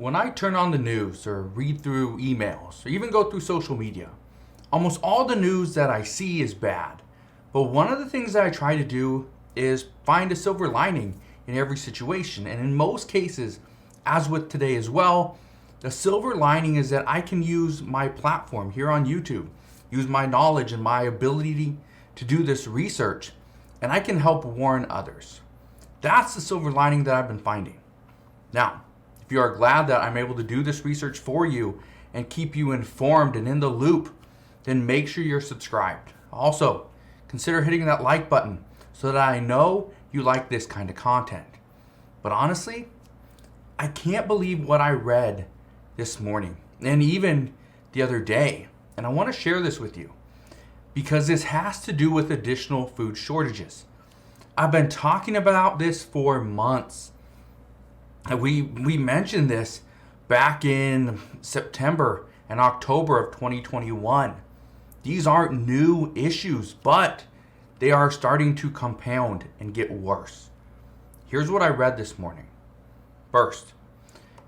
When I turn on the news or read through emails or even go through social media, almost all the news that I see is bad. But one of the things that I try to do is find a silver lining in every situation. And in most cases, as with today as well, the silver lining is that I can use my platform here on YouTube, use my knowledge and my ability to do this research, and I can help warn others. That's the silver lining that I've been finding. Now, if you are glad that I'm able to do this research for you and keep you informed and in the loop, then make sure you're subscribed. Also, consider hitting that like button so that I know you like this kind of content. But honestly, I can't believe what I read this morning and even the other day. And I want to share this with you because this has to do with additional food shortages. I've been talking about this for months. We mentioned this back in September and October of 2021. These aren't new issues, but they are starting to compound and get worse. Here's what I read this morning. First,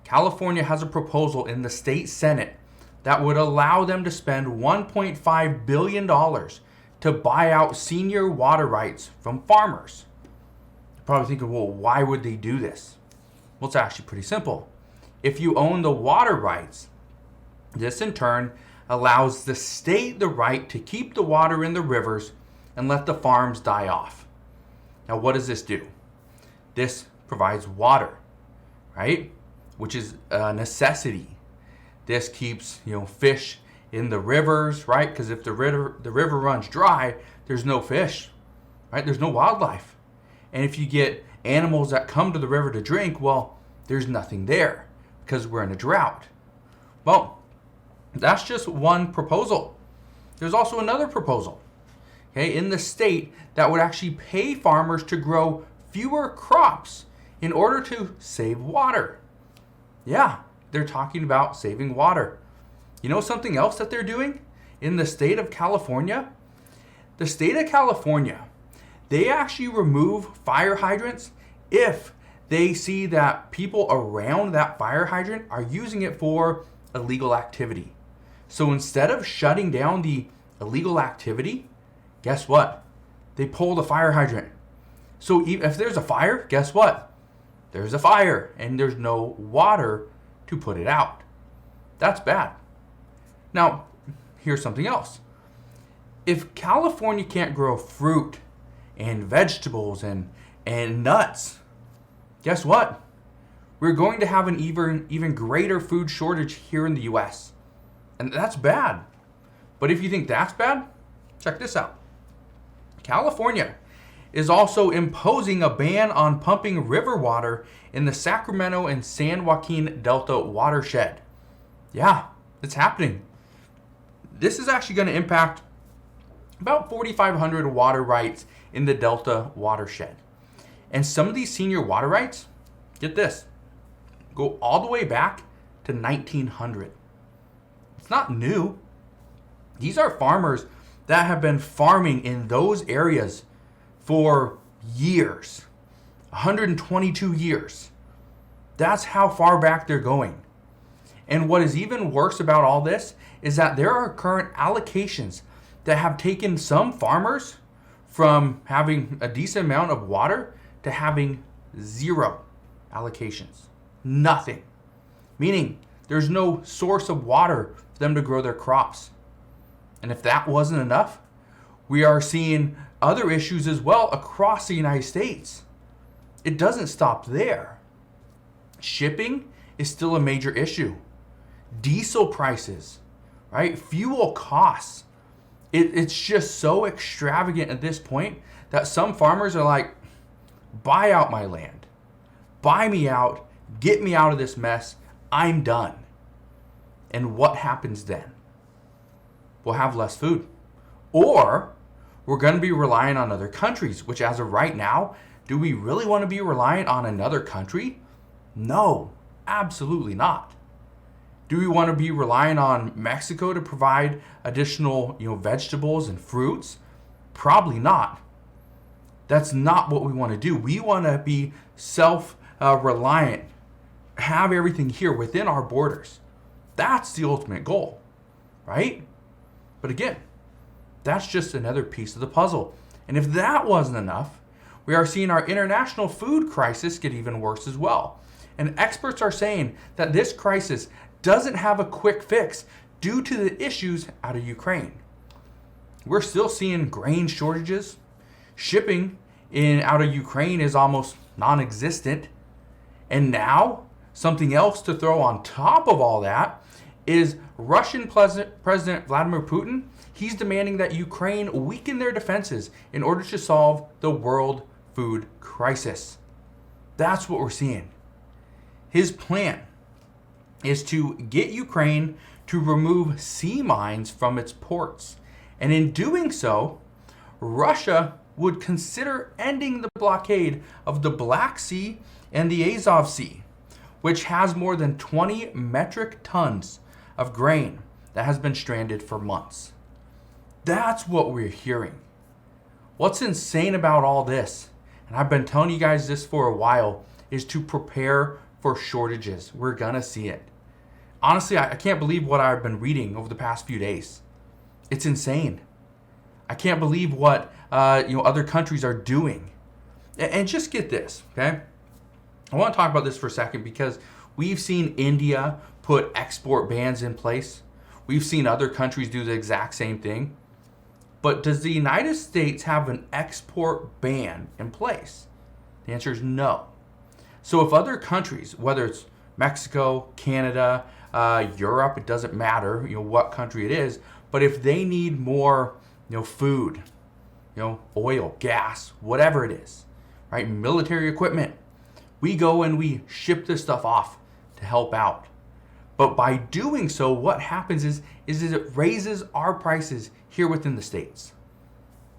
California has a proposal in the state Senate that would allow them to spend $1.5 billion to buy out senior water rights from farmers. You're probably thinking, well, why would they do this? Well, it's actually pretty simple. If you own the water rights, this in turn allows the state the right to keep the water in the rivers and let the farms die off. Now, what does this do? This provides water, right? Which is a necessity. This keeps, fish in the rivers, right? Because if the river runs dry, there's no fish, right? There's no wildlife. And if you get animals that come to the river to drink, well, there's nothing there because we're in a drought. Well, that's just one proposal. There's also another proposal, okay, in the state that would actually pay farmers to grow fewer crops in order to save water. Yeah, they're talking about saving water. You know something else that they're doing in the state of California? The state of California, they actually remove fire hydrants if they see that people around that fire hydrant are using it for illegal activity. So instead of shutting down the illegal activity, guess what? They pull the fire hydrant. So if there's a fire, guess what? There's a fire and there's no water to put it out. That's bad. Now, here's something else. If California can't grow fruit and vegetables and nuts, guess what? We're going to have an even greater food shortage here in the US. And that's bad. But if you think that's bad, check this out. California is also imposing a ban on pumping river water in the Sacramento and San Joaquin Delta watershed. Yeah, it's happening. This is actually going to impact about 4,500 water rights in the Delta watershed. And some of these senior water rights, get this, go all the way back to 1900. It's not new. These are farmers that have been farming in those areas for years, 122 years. That's how far back they're going. And what is even worse about all this is that there are current allocations that have taken some farmers from having a decent amount of water to having zero allocations. Nothing. Meaning there's no source of water for them to grow their crops. And if that wasn't enough, we are seeing other issues as well across the United States. It doesn't stop there. Shipping is still a major issue. Diesel prices, right? Fuel costs. It's just so extravagant at this point that some farmers are like, buy out my land. Buy me out. Get me out of this mess. I'm done. And what happens then? We'll have less food. Or we're going to be relying on other countries, which as of right now, do we really want to be reliant on another country? No, absolutely not. Do we want to be relying on Mexico to provide additional, vegetables and fruits? Probably not. That's not what we want to do. We want to be self-reliant have everything here within our borders. That's the ultimate goal, right? But again, that's just another piece of the puzzle. And if that wasn't enough, we are seeing our international food crisis get even worse as well. And experts are saying that this crisis doesn't have a quick fix due to the issues out of Ukraine. We're still seeing grain shortages. Shipping out of Ukraine is almost non-existent. And now, something else to throw on top of all that is Russian President Vladimir Putin. He's demanding that Ukraine weaken their defenses in order to solve the world food crisis. That's what we're seeing. His plan is to get Ukraine to remove sea mines from its ports. And in doing so, Russia would consider ending the blockade of the Black Sea and the Azov Sea, which has more than 20 metric tons of grain that has been stranded for months. That's what we're hearing. What's insane about all this, and I've been telling you guys this for a while, is to prepare for shortages. We're gonna see it. Honestly, I can't believe what I've been reading over the past few days. It's insane. I can't believe what other countries are doing. And just get this, okay? I want to talk about this for a second because we've seen India put export bans in place. We've seen other countries do the exact same thing. But does the United States have an export ban in place? The answer is no. So if other countries, whether it's Mexico, Canada, Europe, it doesn't matter, what country it is, but if they need more, food, oil, gas, whatever it is, right, military equipment, we go and we ship this stuff off to help out. But by doing so, what happens is it raises our prices here within the States.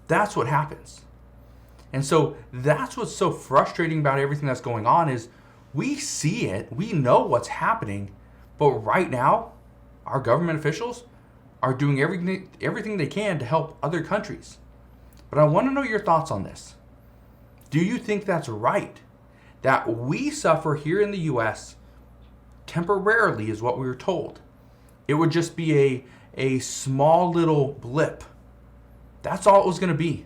That's what happens. And so that's what's so frustrating about everything that's going on is we see it, we know what's happening, but right now, our government officials are doing everything they can to help other countries. But I want to know your thoughts on this. Do you think that's right? That we suffer here in the U.S. temporarily is what we were told. It would just be a small little blip. That's all it was going to be.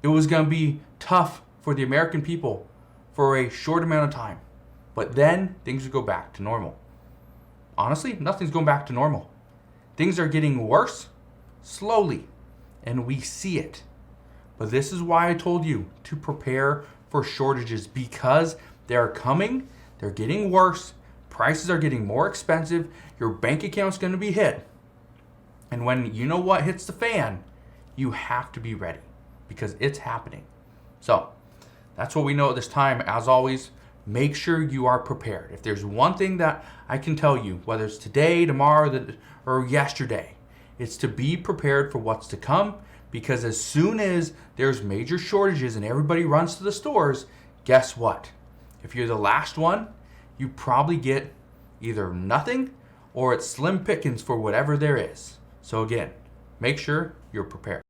It was going to be tough for the American people for a short amount of time. But then things would go back to normal. Honestly, nothing's going back to normal. Things are getting worse slowly, and we see it. But this is why I told you to prepare for shortages because they're coming, they're getting worse, prices are getting more expensive, your bank account's going to be hit. And when you know what hits the fan, you have to be ready because it's happening. So that's what we know at this time. As always, make sure you are prepared. If there's one thing that I can tell you, whether it's today, tomorrow, or yesterday, it's to be prepared for what's to come because as soon as there's major shortages and everybody runs to the stores, guess what? If you're the last one, you probably get either nothing or it's slim pickings for whatever there is. So again, make sure you're prepared.